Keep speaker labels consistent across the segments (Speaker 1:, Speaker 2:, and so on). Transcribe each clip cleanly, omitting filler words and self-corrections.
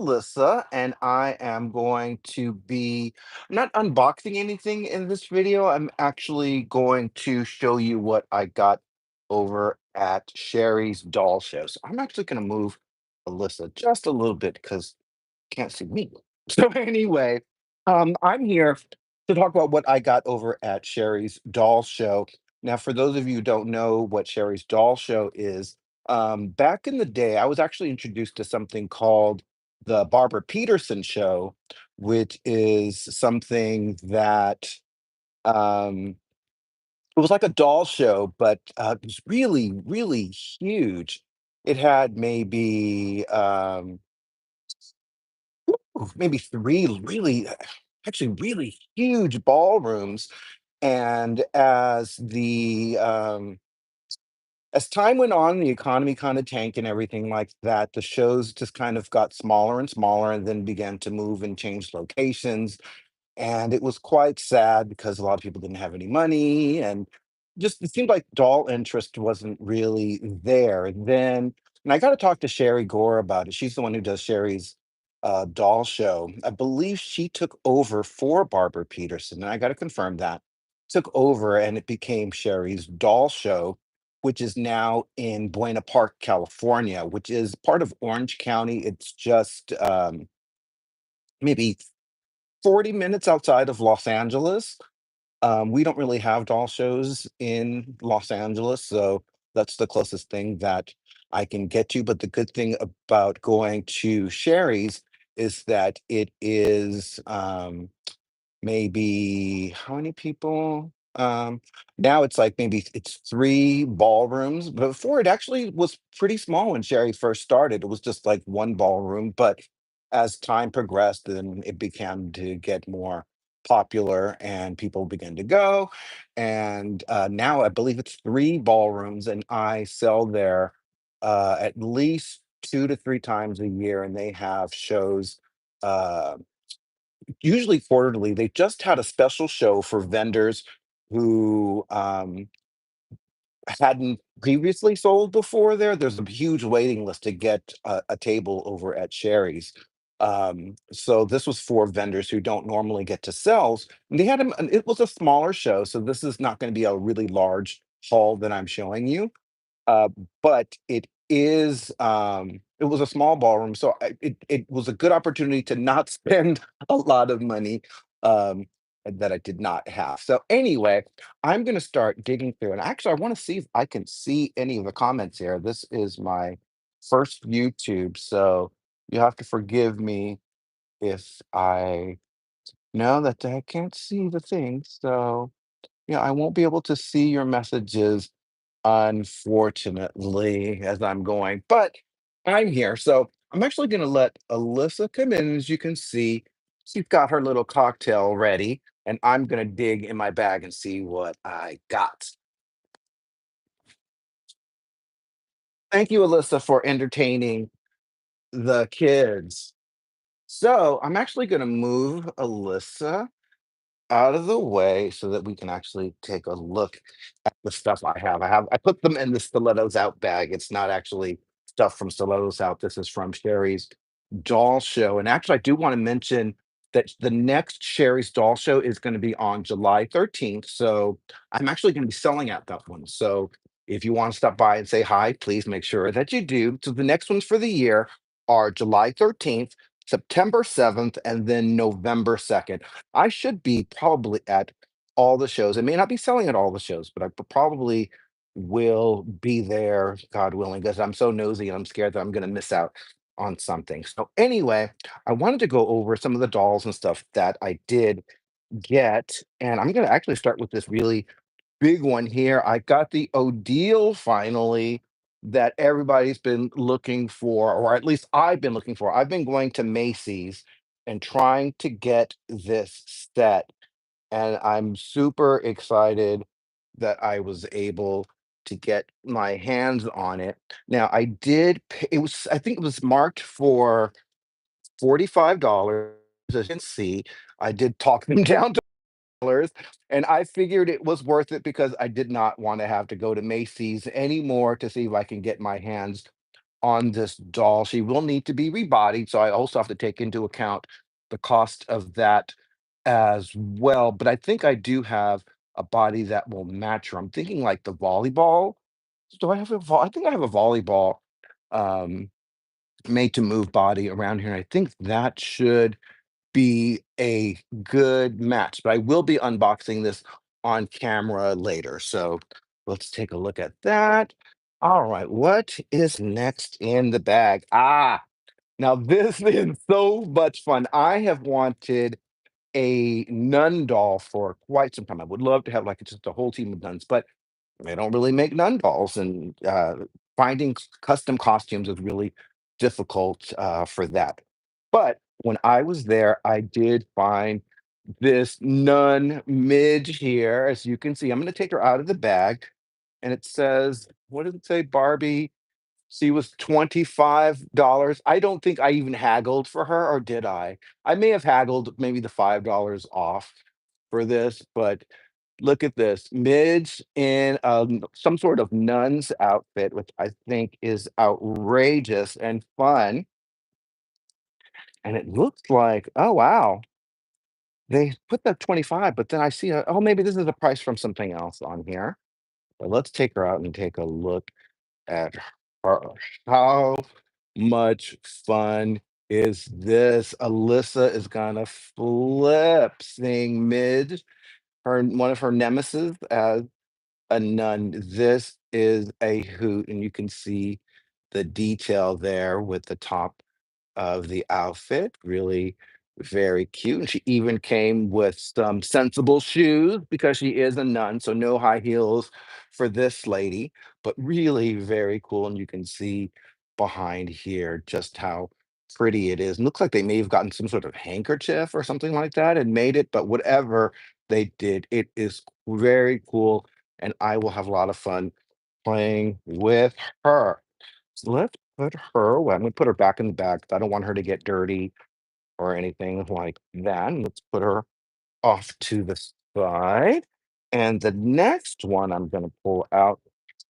Speaker 1: Alyssa, and I am going to be not unboxing anything in this video. I'm actually going to show you what I got over at Sherry's doll show. So I'm actually going to move Alyssa just a little bit because can't see me. So anyway, I'm here to talk about what I got over at Sherry's Doll Show. Now, for those of you who don't know what Sherry's Doll Show is, back in the day, I was actually introduced to something called the Barbara Peterson Show, which is something that it was like a doll show, but it was really, really huge. It had maybe three really actually really huge ballrooms, and as time went on, the economy kind of tanked and everything like that, the shows just kind of got smaller and smaller and then began to move and change locations, and it was quite sad because a lot of people didn't have any money, and just it seemed like doll interest wasn't really there then. And I got to talk to Sherry Gore about it. She's the one who does Sherry's doll show. I believe she took over for Barbara Peterson, and I got to confirm that. Took over, and it became Sherry's doll show, which is now in Buena Park, California, which is part of Orange County. It's just maybe 40 minutes outside of Los Angeles. We don't really have doll shows in Los Angeles, so that's the closest thing that I can get to. But the good thing about going to Sherry's is that it is maybe how many people? Now it's like maybe it's three ballrooms. But before it actually was pretty small when Sherry first started. It was just like one ballroom. But as time progressed, then it began to get more popular and people began to go. And now I believe it's three ballrooms, and I sell there at least 2 to 3 times a year, and they have shows. Uh, Usually quarterly. They just had a special show for vendors who, hadn't previously sold before there. There's a huge waiting list to get a table over at Sherry's. So this was for vendors who don't normally get to sell. And they had 'em and it was a smaller show, so this is not gonna be a really large haul that I'm showing you. Uh, but it was a small ballroom, so it was a good opportunity to not spend a lot of money, um, that I did not have. So anyway, I'm gonna start digging through, and actually, I wanna see if I can see any of the comments here. This is my first YouTube, so you have to forgive me if I know that I can't see the thing, so, yeah, I won't be able to see your messages unfortunately, as I'm going, but I'm here. So I'm actually going to let Alyssa come in. As you can see, she's got her little cocktail ready, and I'm going to dig in my bag and see what I got. Thank you, Alyssa, for entertaining the kids. So I'm actually going to move Alyssa out of the way so that we can actually take a look at the stuff I put them in the Stilettos Out bag. It's not actually stuff from Stilettos Out. This is from Sherry's Doll Show. And actually, I do want to mention that the next Sherry's Doll Show is going to be on July 13th. So I'm actually going to be selling out that one. So if you want to stop by and say hi, please make sure that you do. So the next ones for the year are July 13th, September 7th, and then November 2nd. I should be probably at all the shows. I may not be selling at all the shows, but probably will be there, God willing, because I'm so nosy and I'm scared that I'm going to miss out on something. So, anyway, I wanted to go over some of the dolls and stuff that I did get. And I'm going to actually start with this really big one here. I got the Odile finally that everybody's been looking for, or at least I've been looking for. I've been going to Macy's and trying to get this set, and I'm super excited that I was able to get my hands on it. Now, I think it was marked for $45. As you can see, I did talk them down dollars, and I figured it was worth it because I did not want to have to go to Macy's anymore to see if I can get my hands on this doll. She will need to be rebodied, so I also have to take into account the cost of that as well. But I think I do have a body that will match her. I'm thinking like the volleyball. Do I have I think I have a volleyball um, made to move body around here. And I think that should be a good match. But I will be unboxing this on camera later. So let's take a look at that. All right, what is next in the bag? Now this is so much fun. I have wanted a nun doll for quite some time. I would love to have like just a whole team of nuns, but they don't really make nun dolls, and finding custom costumes is really difficult for that. But when I was there, I did find this nun midge here. As you can see, I'm going to take her out of the bag, and it says, what does it say? Barbie. She was $25. I don't think I even haggled for her, or did I? I may have haggled maybe the $5 off for this, but look at this. Midge in some sort of nun's outfit, which I think is outrageous and fun. And it looks like, oh wow, they put that 25, but then I see oh, maybe this is a price from something else on here. But let's take her out and take a look at her. How much fun is this? Alyssa is gonna flip seeing Midge, her one of her nemesis as a nun. This is a hoot, and you can see the detail there with the top of the outfit. Really very cute. And she even came with some sensible shoes because she is a nun, so no high heels for this lady, but really very cool. And you can see behind here just how pretty it is. And looks like they may have gotten some sort of handkerchief or something like that and made it, but whatever they did, it is very cool. And I will have a lot of fun playing with her. So let's put her well, I'm gonna put her back in the bag 'cause I don't want her to get dirty or anything like that. And let's put her off to the side. And the next one I'm gonna pull out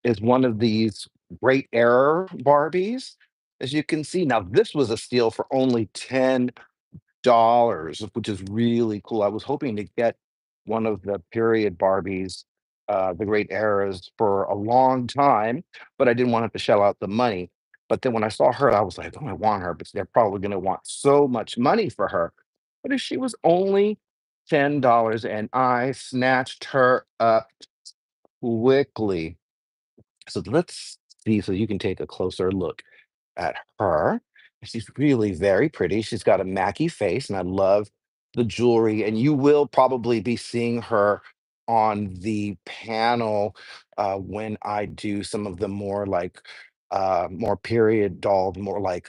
Speaker 1: is one of these Great Error Barbies. As you can see, now this was a steal for only 10 dollars, which is really cool. I was hoping to get one of the period Barbies, the Great Eras, for a long time, but I didn't want to have to shell out the money. But then when I saw her, I was like, "Oh, I want her," but they're probably going to want so much money for her. But if she was only $10, and I snatched her up quickly. So let's see, so you can take a closer look at her. She's really very pretty. She's got a Mackie face, and I love the jewelry. And you will probably be seeing her on the panel when I do some of the more like more period doll, more like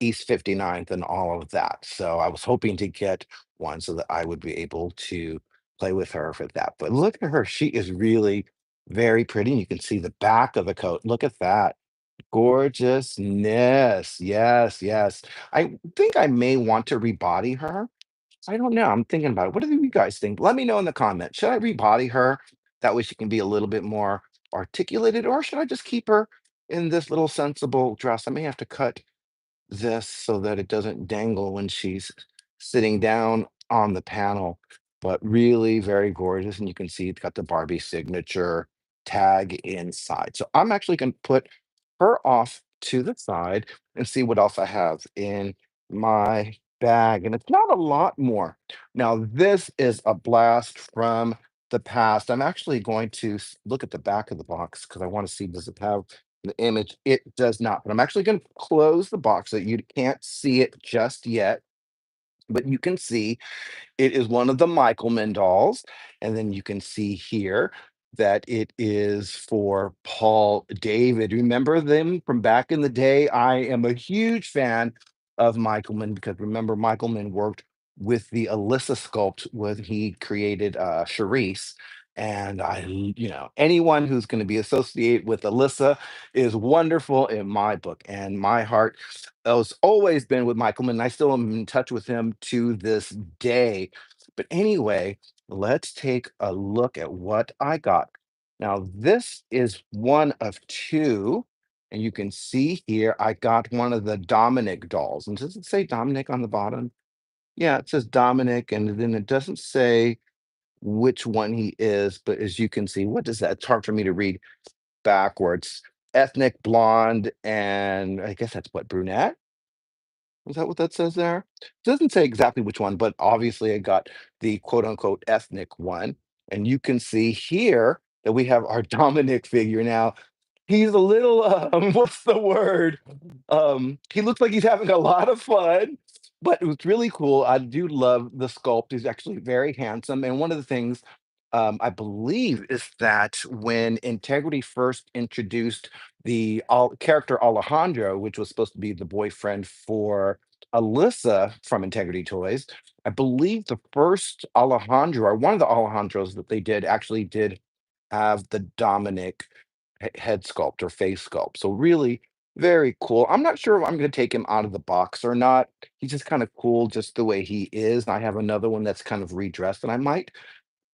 Speaker 1: East 59th and all of that. So I was hoping to get one so that I would be able to play with her for that. But look at her. She is really very pretty. You can see the back of the coat. Look at that. Gorgeousness. Yes, yes. I think I may want to rebody her. I don't know. I'm thinking about it. What do you guys think? Let me know in the comments. Should I rebody her? That way she can be a little bit more articulated, or should I just keep her in this little sensible dress? I may have to cut this so that it doesn't dangle when she's sitting down on the panel, but really very gorgeous. And you can see it's got the Barbie signature tag inside. So I'm actually going to put her off to the side and see what else I have in my bag. And it's not a lot more. Now, this is a blast from the past. I'm actually going to look at the back of the box because I want to see, does it have the image? It does not, but I'm actually going to close the box so that you can't see it just yet, but you can see it is one of the Michelman dolls, and then you can see here that it is for Paul David. Remember them from back in the day? I am a huge fan of Michelman because remember Michelman worked with the ALYSA sculpt when he created Sherri'S. And anyone who's going to be associated with ALYSA is wonderful in my book. And my heart has always been with Michelman. And I still am in touch with him to this day. But anyway, let's take a look at what I got. Now, this is one of two. And you can see here, I got one of the Dominic dolls. And does it say Dominic on the bottom? Yeah, it says Dominic, and then it doesn't say which one he is, but as you can see, what is that? It's hard for me to read backwards. Ethnic blonde, and I guess that's what, brunette? Is that what that says there? Doesn't say exactly which one, but obviously I got the quote unquote ethnic one. And you can see here that we have our Dominic figure now. He's a little, what's the word? He looks like he's having a lot of fun, but it was really cool. I do love the sculpt. He's actually very handsome. And one of the things I believe is that when Integrity first introduced the character Alejandro, which was supposed to be the boyfriend for Alyssa from Integrity Toys, I believe the first Alejandro, or one of the Alejandros that they did, actually did have the Dominic head sculpt or face sculpt. So really very cool. I'm not sure if I'm going to take him out of the box or not. He's just kind of cool just the way he is. I have another one that's kind of redressed and I might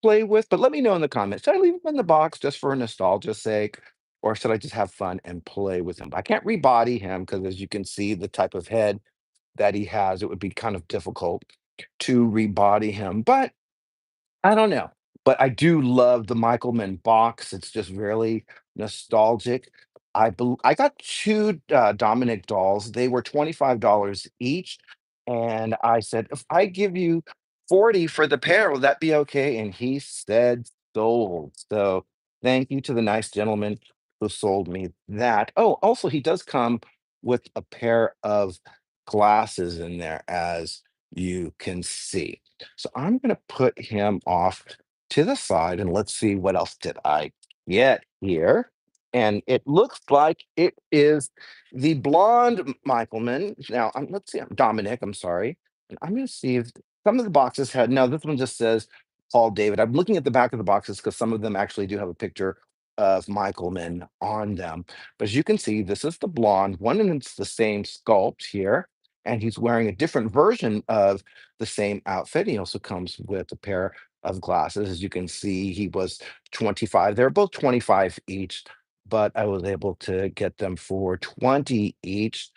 Speaker 1: play with, but let me know in the comments. Should I leave him in the box just for nostalgia's sake? Or should I just have fun and play with him? I can't rebody him because as you can see, the type of head that he has, it would be kind of difficult to rebody him. But I don't know, but I do love the Michaelman box. It's just really nostalgic. I got 2, Dominic dolls. They were $25 each, and I said, "If I give you 40 for the pair, will that be okay?" And he said, "Sold." So, thank you to the nice gentleman who sold me that. Oh, also, he does come with a pair of glasses in there, as you can see. So I'm gonna put him off to the side and let's see what else did I get here. And it looks like it is the blonde Michaelman. Now, let's see, Dominic, I'm sorry. And I'm gonna see if some of the boxes had, no, this one just says Paul David. I'm looking at the back of the boxes because some of them actually do have a picture of Michaelman on them. But as you can see, this is the blonde one, and it's the same sculpt here. And he's wearing a different version of the same outfit. He also comes with a pair of glasses. As you can see, he was 25. They're both 25 each, but I was able to get them for 20 each.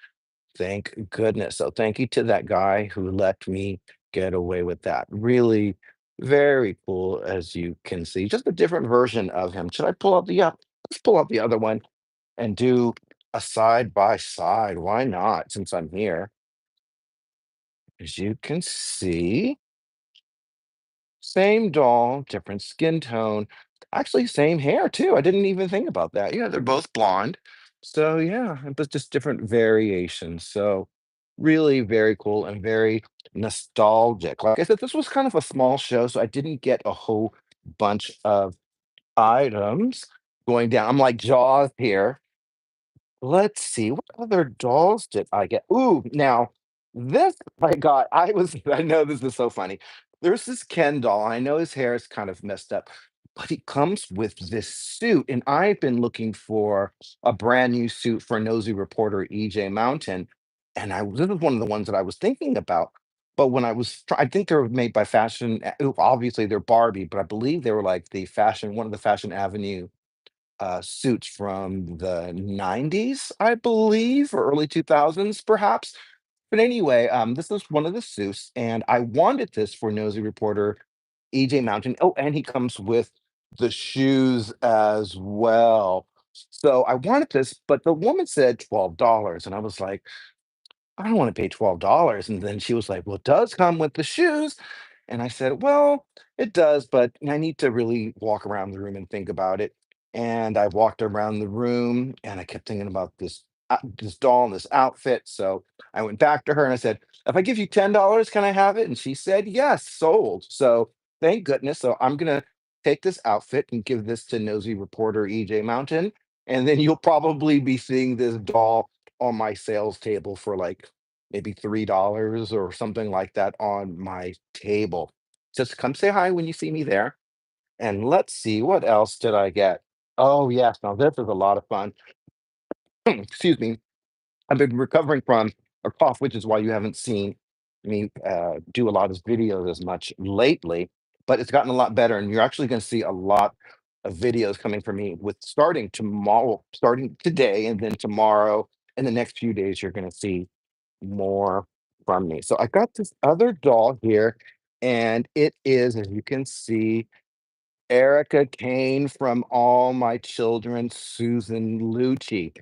Speaker 1: Thank goodness. So thank you to that guy who let me get away with that. Really very cool, as you can see. Just a different version of him. Should I pull out the, yeah, let's pull out the other one and do a side by side. Why not? Since I'm here. As you can see, same doll, different skin tone. Actually, same hair too. I didn't even think about that. Yeah, they're both blonde. So yeah, but just different variations. So really very cool and very nostalgic. Like I said, this was kind of a small show, so I didn't get a whole bunch of items going down. I'm like Jaws here. Let's see, what other dolls did I get? Ooh, now this I got, I was I know this is so funny. There's this Ken doll. I know his hair is kind of messed up, but he comes with this suit, and I've been looking for a brand new suit for Nosy Reporter EJ Mountain, and this is one of the ones that I was thinking about. But when I think they were made by Fashion. Obviously they're Barbie, but I believe they were like one of the Fashion Avenue suits from the 90s, I believe, or early 2000s, perhaps. But anyway, this is one of the suits, and I wanted this for Nosy Reporter EJ Mountain. Oh, and he comes with the shoes as well. So I wanted this, but the woman said $12, and I was like, I don't want to pay $12. And then she was like, well, it does come with the shoes. And I said, well, it does, but I need to really walk around the room and think about it. And I walked around the room and I kept thinking about this doll and this outfit. So I went back to her and I said, if I give you $10, can I have it? And she said, yes, sold. So thank goodness. So I'm going to take this outfit and give this to Nosy Reporter EJ Mountain. And then you'll probably be seeing this doll on my sales table for like maybe $3 or something like that on my table. Just come say hi when you see me there. And let's see, what else did I get? Oh, yes. Now, this is a lot of fun. Excuse me. I've been recovering from a cough, which is why you haven't seen me do a lot of videos as much lately, but it's gotten a lot better. And you're actually going to see a lot of videos coming from me with starting tomorrow, starting today, and then tomorrow, and the next few days, you're going to see more from me. So I got this other doll here, and it is, as you can see, Erica Kane from All My Children, Susan Lucci.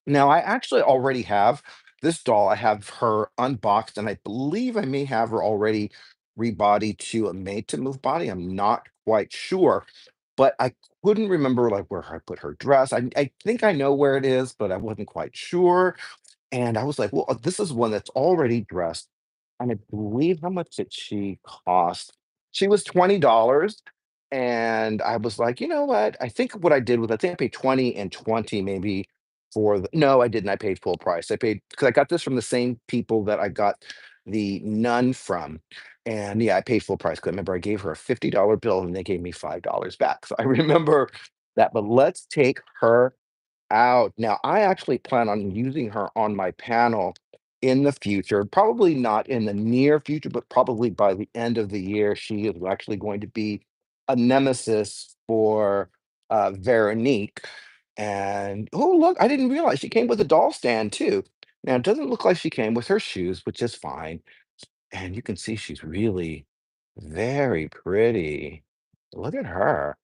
Speaker 1: Now, I actually already have this doll. I have her unboxed, and I believe I may have her already rebodied to a made to move body. I'm not quite sure, but I couldn't remember like where I put her dress. I think I know where it is, but I wasn't quite sure. And I was like, "Well, this is one that's already dressed," and I believe how much did she cost? She was $20, and I was like, "You know what?" I think what I did was I think I paid 20 and 20 maybe for the no, I didn't, I paid full price. I paid because I got this from the same people that I got the Nun from, and, yeah, I paid full price 'cause I remember I gave her a $50 bill, and they gave me $5 back, so I remember that, but let's take her out. Now, I actually plan on using her on my panel in the future, probably not in the near future, but probably by the end of the year. She is actually going to be a nemesis for Veronique. And oh, look, I didn't realize she came with a doll stand too. Now, it doesn't look like she came with her shoes, which is fine. And you can see she's really very pretty. Look at her.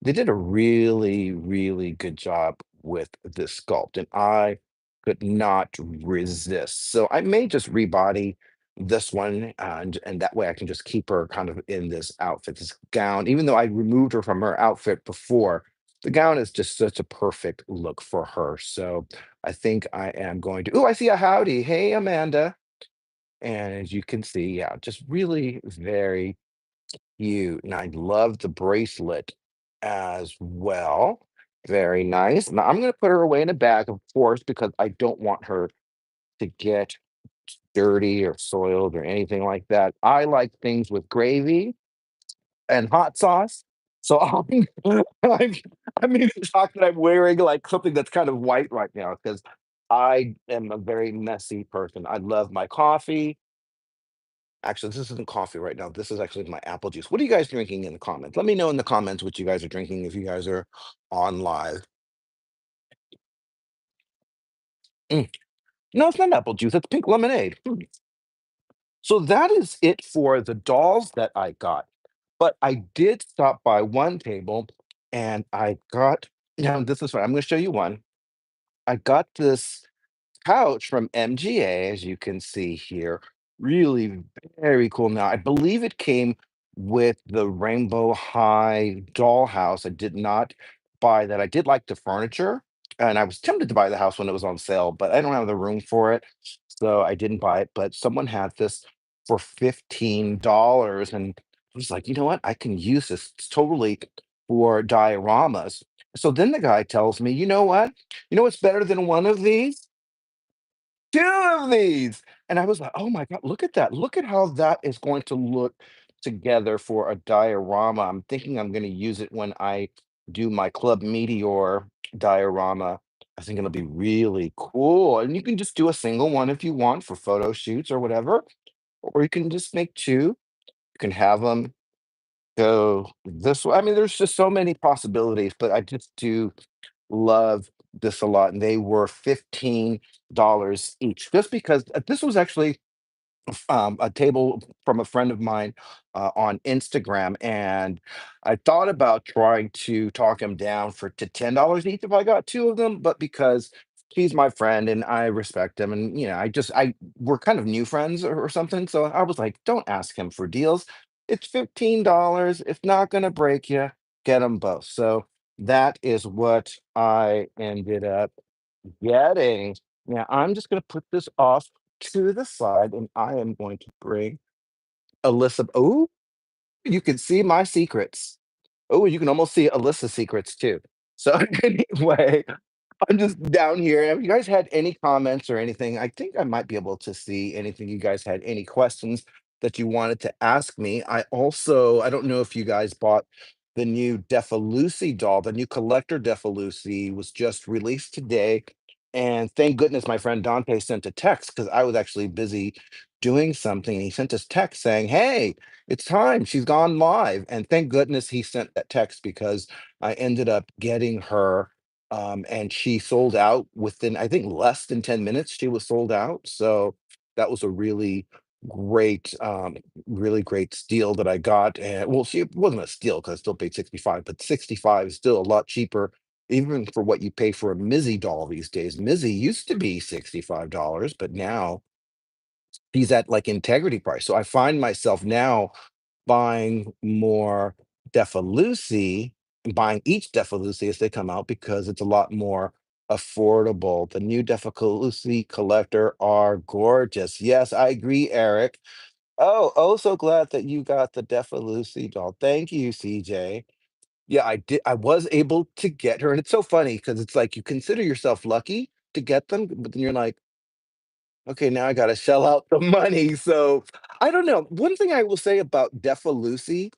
Speaker 1: They did a really, really good job with this sculpt, and I could not resist. So I may just rebody this one, and that way I can just keep her kind of in this outfit, this gown. Even though I removed her from her outfit before, the gown is just such a perfect look for her. So I think I am going to. Oh, I see a howdy. Hey, Amanda. And as you can see, yeah, just really very cute, and I love the bracelet as well. Very nice. Now I'm gonna put her away in a bag, of course, because I don't want her to get dirty or soiled or anything like that. I like things with gravy and hot sauce. So I'm I'm even shocked that I'm wearing like something that's kind of white right now because I am a very messy person. I love my coffee. Actually, this isn't coffee right now. This is actually my apple juice. What are you guys drinking in the comments? Let me know in the comments what you guys are drinking if you guys are on live. Mm, no, it's not apple juice. It's pink lemonade. So that is it for the dolls that I got. But I did stop by one table and I got, now this is what I'm going to show you one. I got this couch from MGA, as you can see here. Really very cool. Now, I believe it came with the Rainbow High dollhouse. I did not buy that. I did like the furniture, and I was tempted to buy the house when it was on sale, but I don't have the room for it, so I didn't buy it. But someone had this for $15, and I was like, you know what? I can use this totally for dioramas. So then the guy tells me, you know what? You know what's better than one of these? 2 of these! And I was like, "Oh my god, look at that. Look at how that is going to look together for a diorama." I'm thinking I'm gonna use it when I do my Club Meteor diorama. I think it'll be really cool, and you can just do a single one if you want for photo shoots or whatever, or you can just make 2. You can have them go this way. I mean, there's just so many possibilities, but I just do love this a lot, and they were $15 each. Just because this was actually a table from a friend of mine on Instagram, and I thought about trying to talk him down for to $10 each if I got 2 of them, but because he's my friend and I respect him, and I we're kind of new friends or something, so I was like, don't ask him for deals. It's $15. It's not gonna break you. Get them both. So that is what I ended up getting. Now I'm just gonna put this off to the side, and I am going to bring Alyssa. Oh, you can see my secrets. Oh, you can almost see Alyssa's secrets too. So anyway, I'm just down here. Have you guys had any comments or anything? I think I might be able to see anything you guys had, any questions that you wanted to ask me. I don't know if you guys bought the new Defalusi doll, the new collector Defalusi was just released today. And thank goodness my friend Dante sent a text because I was actually busy doing something. And he sent us text saying, "Hey, it's time. She's gone live." And thank goodness he sent that text because I ended up getting her, and she sold out within, I think, less than 10 minutes. She was sold out. So that was a great, really great steal that I got. And well, she it wasn't a steal because I still paid 65, but 65 is still a lot cheaper, even for what you pay for a Mizzy doll these days. Mizzy used to be $65, but now he's at like integrity price. So I find myself now buying more Defalusi and buying each Defalusi as they come out because it's a lot more affordable. The new Defalusi collector are gorgeous. Yes, I agree, Eric. Oh, so glad that you got the Defalusi doll. Thank you, CJ. Yeah, I did. I was able to get her, and it's so funny because it's like you consider yourself lucky to get them, but then you're like, okay, now I gotta shell out the money. So I don't know. One thing I will say about Defalusi,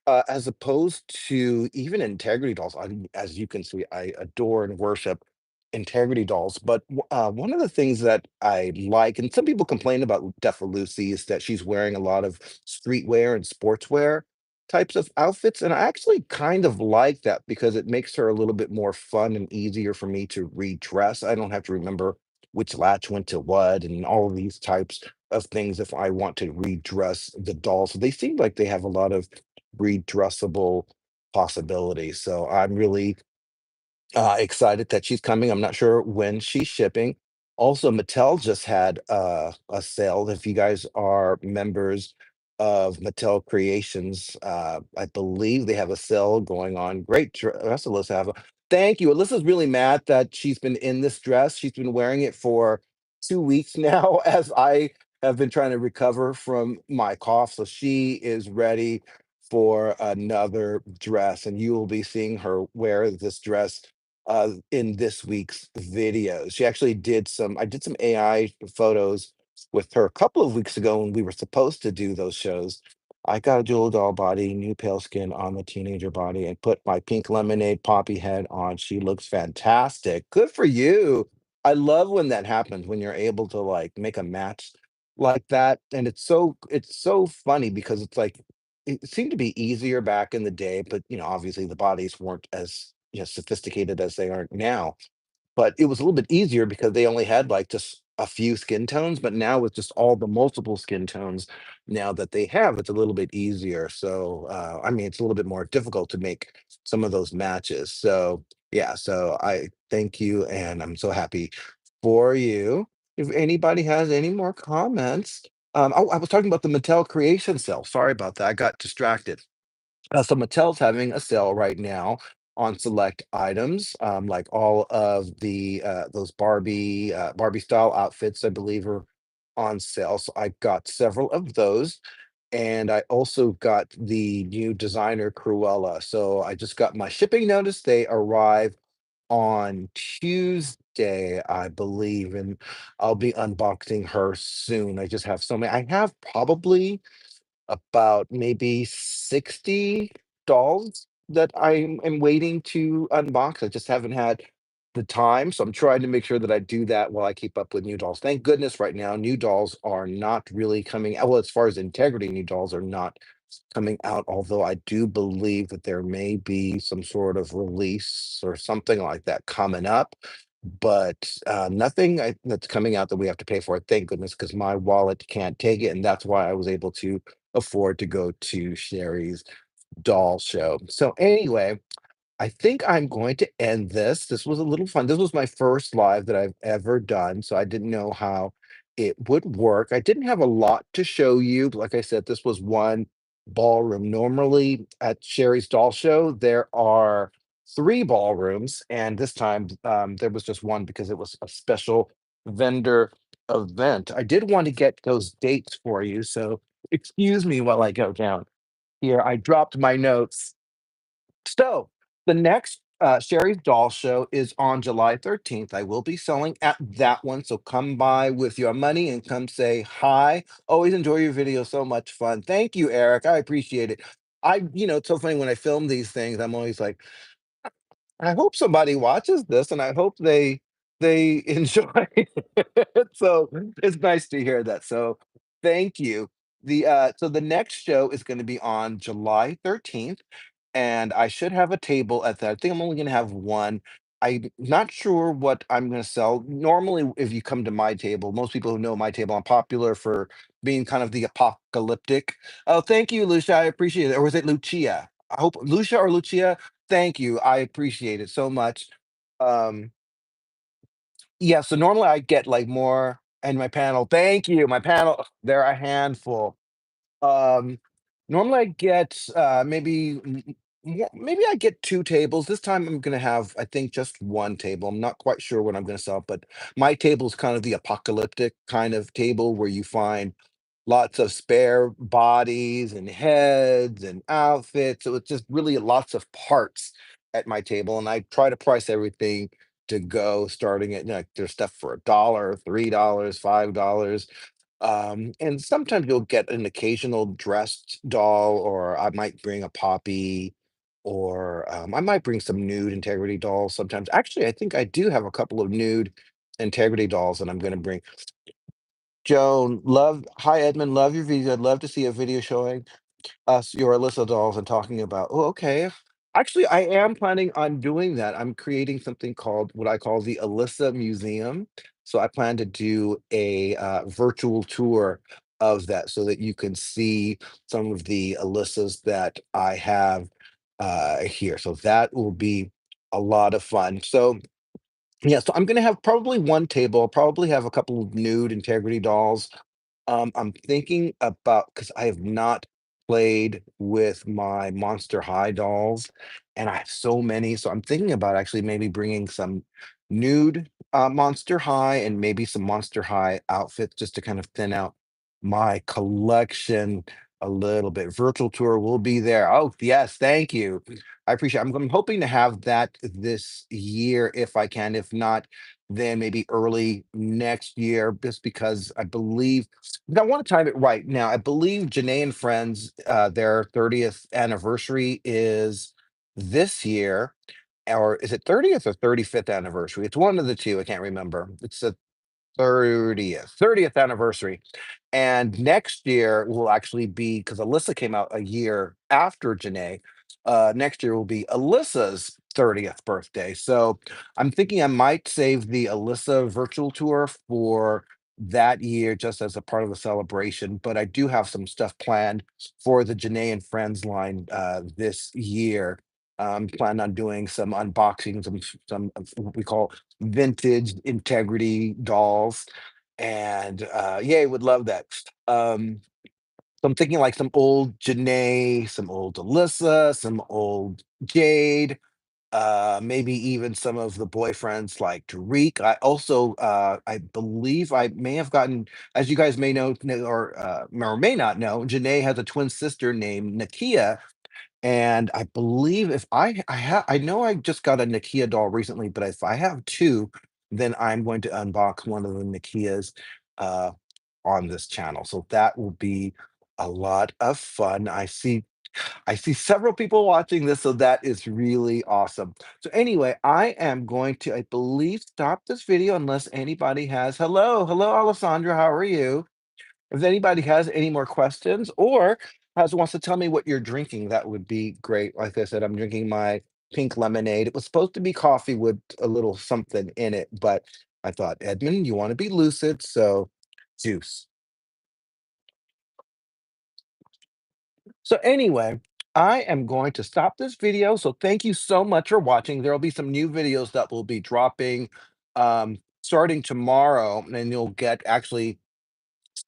Speaker 1: as opposed to even integrity dolls, as you can see, I adore and worship integrity dolls. But one of the things that I like, and some people complain about Defalusi, is that she's wearing a lot of streetwear and sportswear types of outfits. And I actually kind of like that because it makes her a little bit more fun and easier for me to redress. I don't have to remember which latch went to what and all of these types of things if I want to redress the dolls. So they seem like they have a lot of redressable possibilities. So I'm really excited that she's coming. I'm not sure when she's shipping. Also, Mattel just had a sale. If you guys are members of Mattel Creations, I believe they have a sale going on. Great dress, Alyssa. Thank you. Alyssa's really mad that she's been in this dress. She's been wearing it for 2 weeks now, as I have been trying to recover from my cough. So she is ready for another dress, and you will be seeing her wear this dress in this week's videos. She actually did some I did some AI photos with her a couple of weeks ago when we were supposed to do those shows. I got a jewel doll body, new pale skin on the teenager body, and put my pink lemonade poppy head on. She looks fantastic. Good for you. I love when that happens, when you're able to like make a match like that. And it's so funny because it's like it seemed to be easier back in the day, but obviously the bodies weren't as sophisticated as they are now. But it was a little bit easier because they only had like just a few skin tones, but now with just all the multiple skin tones now that they have, it's a little bit easier. So I mean, it's a little bit more difficult to make some of those matches. So yeah, so I thank you, and I'm so happy for you. If anybody has any more comments, oh, I was talking about the Mattel Creation sale. Sorry about that. I got distracted. So Mattel's having a sale right now on select items, like all of the those Barbie style outfits, I believe, are on sale. So I got several of those, and I also got the new designer Cruella. So I just got my shipping notice. They arrive on Tuesday, I believe, and I'll be unboxing her soon. I just have so many. I have probably about maybe 60 dolls that I am waiting to unbox. I just haven't had the time, so I'm trying to make sure that I do that while I keep up with new dolls. Thank goodness right now, new dolls are not really coming out. Well, as far as integrity, new dolls are not coming out, although I do believe that there may be some sort of release or something like that coming up. But nothing that's coming out that we have to pay for, thank goodness, because my wallet can't take it. And that's why I was able to afford to go to Sherry's doll show. So anyway, I think I'm going to end this. This was a little fun. This was my first live that I've ever done, so I didn't know how it would work. I didn't have a lot to show you. Like I said, this was one ballroom. Normally at Sherry's doll show, there are three ballrooms, and this time there was just one because it was a special vendor event. I did want to get those dates for you, so excuse me while I go down here. I dropped my notes. So the next Sherry's Doll Show is on July 13th. I will be selling at that one. So come by with your money and come say hi. Always enjoy your video. So much fun. Thank you, Eric. I appreciate it. It's so funny when I film these things, I'm always like, I hope somebody watches this and I hope they enjoy it. So it's nice to hear that. So thank you. The next show is going to be on July 13th, and I should have a table at that. I think I'm only gonna have one. I'm not sure what I'm gonna sell. Normally, if you come to my table, most people who know my table, I'm popular for being kind of the apocalyptic. Oh, thank you, Lucia. I appreciate it. Or was it Lucia? I hope Lucia or Lucia. Thank you. I appreciate it so much. Um, yeah, so normally I get like more and my panel. Thank you. My panel, they're a handful. Um, Normally I get, maybe maybe I get 2 tables. This time I'm gonna have, I think, just 1 table. I'm not quite sure what I'm gonna sell, but my table is kind of the apocalyptic kind of table where you find lots of spare bodies and heads and outfits. So it's just really lots of parts at my table, and I try to price everything to go starting at, like, there's stuff for a dollar, $3, $5. And sometimes you'll get an occasional dressed doll, or I might bring a poppy, or I might bring some nude integrity dolls sometimes. Actually, I think I do have a couple of nude integrity dolls that I'm going to bring. Joan, love. Hi, Edmund. Love your video. I'd love to see a video showing us your ALYSA dolls and talking about. Oh, okay. Actually, I am planning on doing that. I'm creating something called what I call the ALYSA Museum. So I plan to do a virtual tour of that so that you can see some of the ALYSAs that I have here. So that will be a lot of fun. So yeah, so I'm gonna have probably 1 table. I'll probably have a couple of nude integrity dolls. I'm thinking about because I have not played with my Monster High dolls, and I have so many, so I'm thinking about actually maybe bringing some nude Monster High and maybe some Monster High outfits just to kind of thin out my collection a little bit. Virtual tour will be there. Oh, yes, thank you. I appreciate it. I'm hoping to have that this year if I can. If not, then maybe early next year, just because I believe I want to time it right now. I believe Janae and Friends, their 30th anniversary is this year, or is it 30th or 35th anniversary? It's one of the two. I can't remember. It's the 30th anniversary. And next year will actually be because Alyssa came out a year after Janae. Next year will be Alyssa's 30th birthday. So I'm thinking I might save the Alyssa virtual tour for that year just as a part of the celebration. But I do have some stuff planned for the Janae and Friends line this year. Plan on doing some unboxings, some of what we call vintage integrity dolls. And yeah, would love that. So I'm thinking like some old Janae, some old Alyssa, some old Jade, maybe even some of the boyfriends like Tariq. I also I believe I may have gotten, as you guys may know or may not know, Janae has a twin sister named Nakia, and I believe if I know I just got a Nakia doll recently, but if I have 2, then I'm going to unbox one of the Nakias, uh, on this channel. So that will be a lot of fun. I see several people watching this, so that is really awesome. So anyway, I am going to, I believe, stop this video unless anybody has hello, Alessandra, how are you? If anybody has any more questions or wants to tell me what you're drinking, that would be great. Like I said, I'm drinking my pink lemonade. It was supposed to be coffee with a little something in it, but I thought, Edmund, you want to be lucid, so juice. So anyway, I am going to stop this video. So thank you so much for watching. There'll be some new videos that will be dropping starting tomorrow, and you'll get actually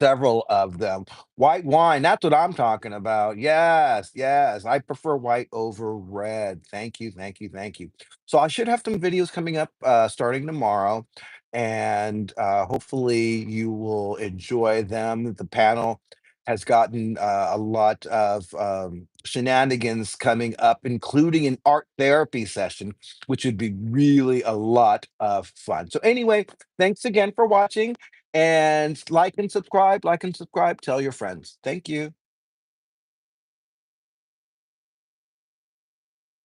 Speaker 1: several of them. White wine, that's what I'm talking about. Yes, yes. I prefer white over red. Thank you, thank you, thank you. So I should have some videos coming up starting tomorrow, and hopefully you will enjoy them. The panel has gotten a lot of shenanigans coming up, including an art therapy session, which would be really a lot of fun. So anyway, thanks again for watching and like and subscribe, tell your friends. Thank you.